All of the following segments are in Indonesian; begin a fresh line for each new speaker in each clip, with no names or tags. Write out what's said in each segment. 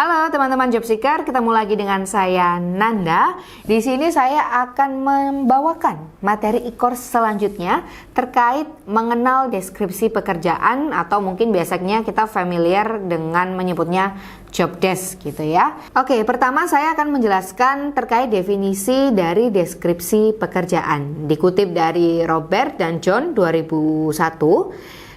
Halo teman-teman job seeker, ketemu lagi dengan saya Nanda. Di sini saya akan membawakan materi e-course selanjutnya terkait mengenal deskripsi pekerjaan atau mungkin biasanya kita familiar dengan menyebutnya job desk gitu ya. Oke, pertama saya akan menjelaskan terkait definisi dari deskripsi pekerjaan. Dikutip dari Robert dan John 2001.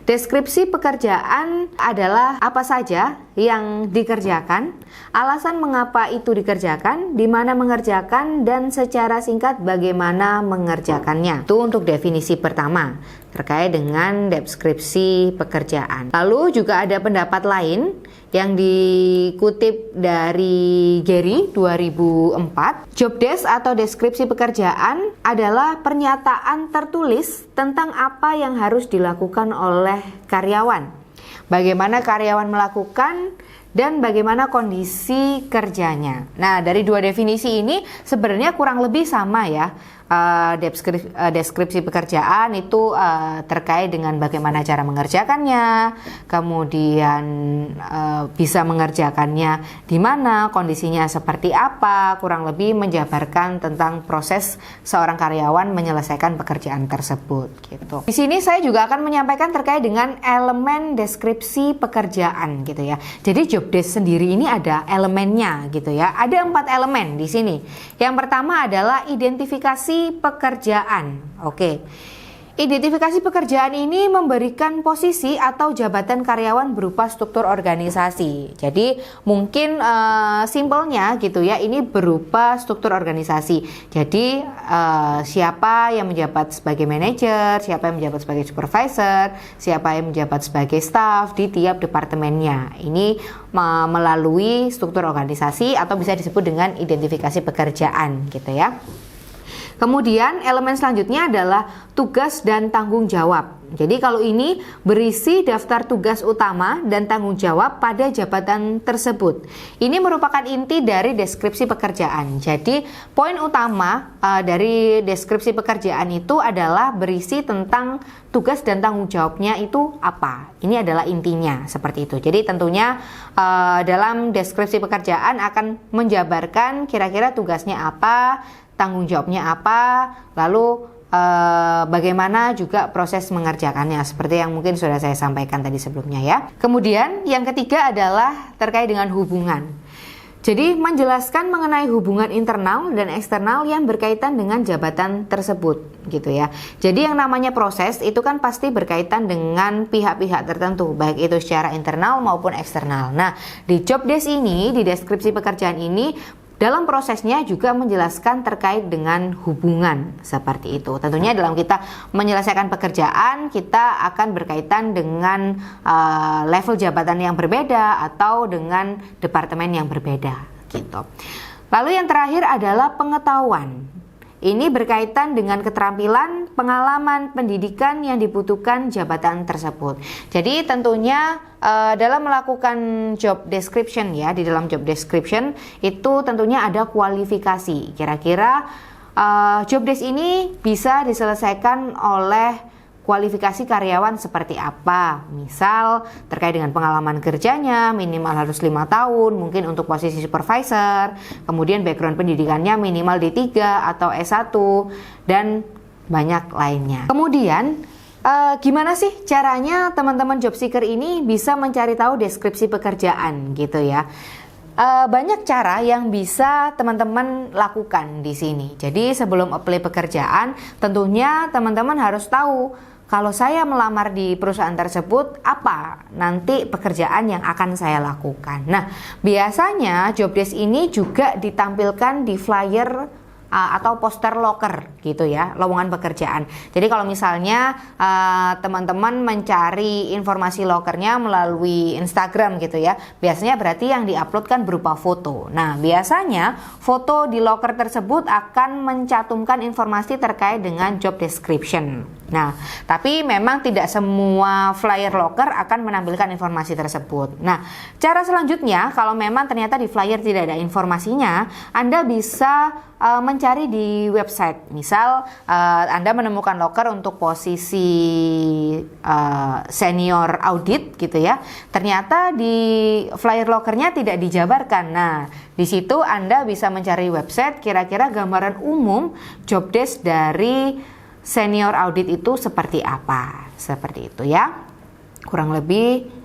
Deskripsi pekerjaan adalah apa saja yang dikerjakan, alasan mengapa itu dikerjakan, di mana mengerjakan, dan secara singkat bagaimana mengerjakannya. Itu untuk definisi pertama terkait dengan deskripsi pekerjaan. Lalu juga ada pendapat lain yang dikutip dari Gary 2004. Job desk atau deskripsi pekerjaan adalah pernyataan tertulis tentang apa yang harus dilakukan oleh karyawan. Bagaimana karyawan melakukan dan bagaimana kondisi kerjanya. Nah, dari dua definisi ini sebenarnya kurang lebih sama ya. Deskripsi pekerjaan itu terkait dengan bagaimana cara mengerjakannya, kemudian bisa mengerjakannya di mana, kondisinya seperti apa, kurang lebih menjabarkan tentang proses seorang karyawan menyelesaikan pekerjaan tersebut gitu. Di sini saya juga akan menyampaikan terkait dengan elemen deskripsi pekerjaan gitu ya. Jadi job desk sendiri ini ada elemennya gitu ya. Ada 4 elemen di sini. Yang pertama adalah identifikasi pekerjaan. Oke. Identifikasi pekerjaan ini memberikan posisi atau jabatan karyawan berupa struktur organisasi. Jadi mungkin simpelnya gitu ya, ini berupa struktur organisasi. Jadi siapa yang menjabat sebagai manajer, siapa yang menjabat sebagai supervisor, siapa yang menjabat sebagai staff di tiap departemennya. Ini melalui struktur organisasi atau bisa disebut dengan identifikasi pekerjaan gitu ya. Kemudian elemen selanjutnya adalah tugas dan tanggung jawab. Jadi kalau ini berisi daftar tugas utama dan tanggung jawab pada jabatan tersebut. Ini merupakan inti dari deskripsi pekerjaan. Jadi poin utama dari deskripsi pekerjaan itu adalah berisi tentang tugas dan tanggung jawabnya itu apa. Ini adalah intinya seperti itu. Jadi tentunya dalam deskripsi pekerjaan akan menjabarkan kira-kira tugasnya apa, tanggung jawabnya apa, lalu bagaimana juga proses mengerjakannya seperti yang mungkin sudah saya sampaikan tadi sebelumnya ya. Kemudian yang ketiga adalah terkait dengan hubungan. Jadi menjelaskan mengenai hubungan internal dan eksternal yang berkaitan dengan jabatan tersebut gitu ya. Jadi yang namanya proses itu kan pasti berkaitan dengan pihak-pihak tertentu, baik itu secara internal maupun eksternal. Nah, di job desk ini, di deskripsi pekerjaan ini, dalam prosesnya juga menjelaskan terkait dengan hubungan seperti itu. Tentunya dalam kita menyelesaikan pekerjaan, kita akan berkaitan dengan level jabatan yang berbeda atau dengan departemen yang berbeda gitu. Lalu yang terakhir adalah pengetahuan. Ini berkaitan dengan keterampilan, pengalaman, pendidikan yang dibutuhkan jabatan tersebut. Jadi tentunya dalam melakukan job description ya, di dalam job description itu tentunya ada kualifikasi. Kira-kira job desk ini bisa diselesaikan oleh kualifikasi karyawan seperti apa. Misal terkait dengan pengalaman kerjanya minimal harus 5 tahun, mungkin untuk posisi supervisor, kemudian background pendidikannya minimal D3 atau S1 dan banyak lainnya. Kemudian gimana sih caranya teman-teman job seeker ini bisa mencari tahu deskripsi pekerjaan gitu ya. Banyak cara yang bisa teman-teman lakukan di sini. Jadi sebelum apply pekerjaan, tentunya teman-teman harus tahu kalau saya melamar di perusahaan tersebut, apa nanti pekerjaan yang akan saya lakukan. Nah, biasanya job desk ini juga ditampilkan di flyer atau poster loker gitu ya, lowongan pekerjaan. Jadi kalau misalnya teman-teman mencari informasi lokernya melalui Instagram gitu ya, biasanya berarti yang diupload kan berupa foto. Nah, biasanya foto di loker tersebut akan mencantumkan informasi terkait dengan job description. Nah, tapi memang tidak semua flyer locker akan menampilkan informasi tersebut. Nah, cara selanjutnya kalau memang ternyata di flyer tidak ada informasinya, Anda bisa mencari di website. Misal Anda menemukan locker untuk posisi senior audit gitu ya. Ternyata di flyer lockernya tidak dijabarkan. Nah, di situ Anda bisa mencari website kira-kira gambaran umum job desk dari senior audit itu seperti apa, seperti itu ya, kurang lebih.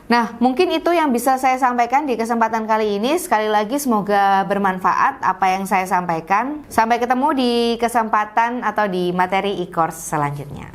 Nah, mungkin itu yang bisa saya sampaikan di kesempatan kali ini. Sekali lagi semoga bermanfaat apa yang saya sampaikan. Sampai ketemu di kesempatan atau di materi e-course selanjutnya.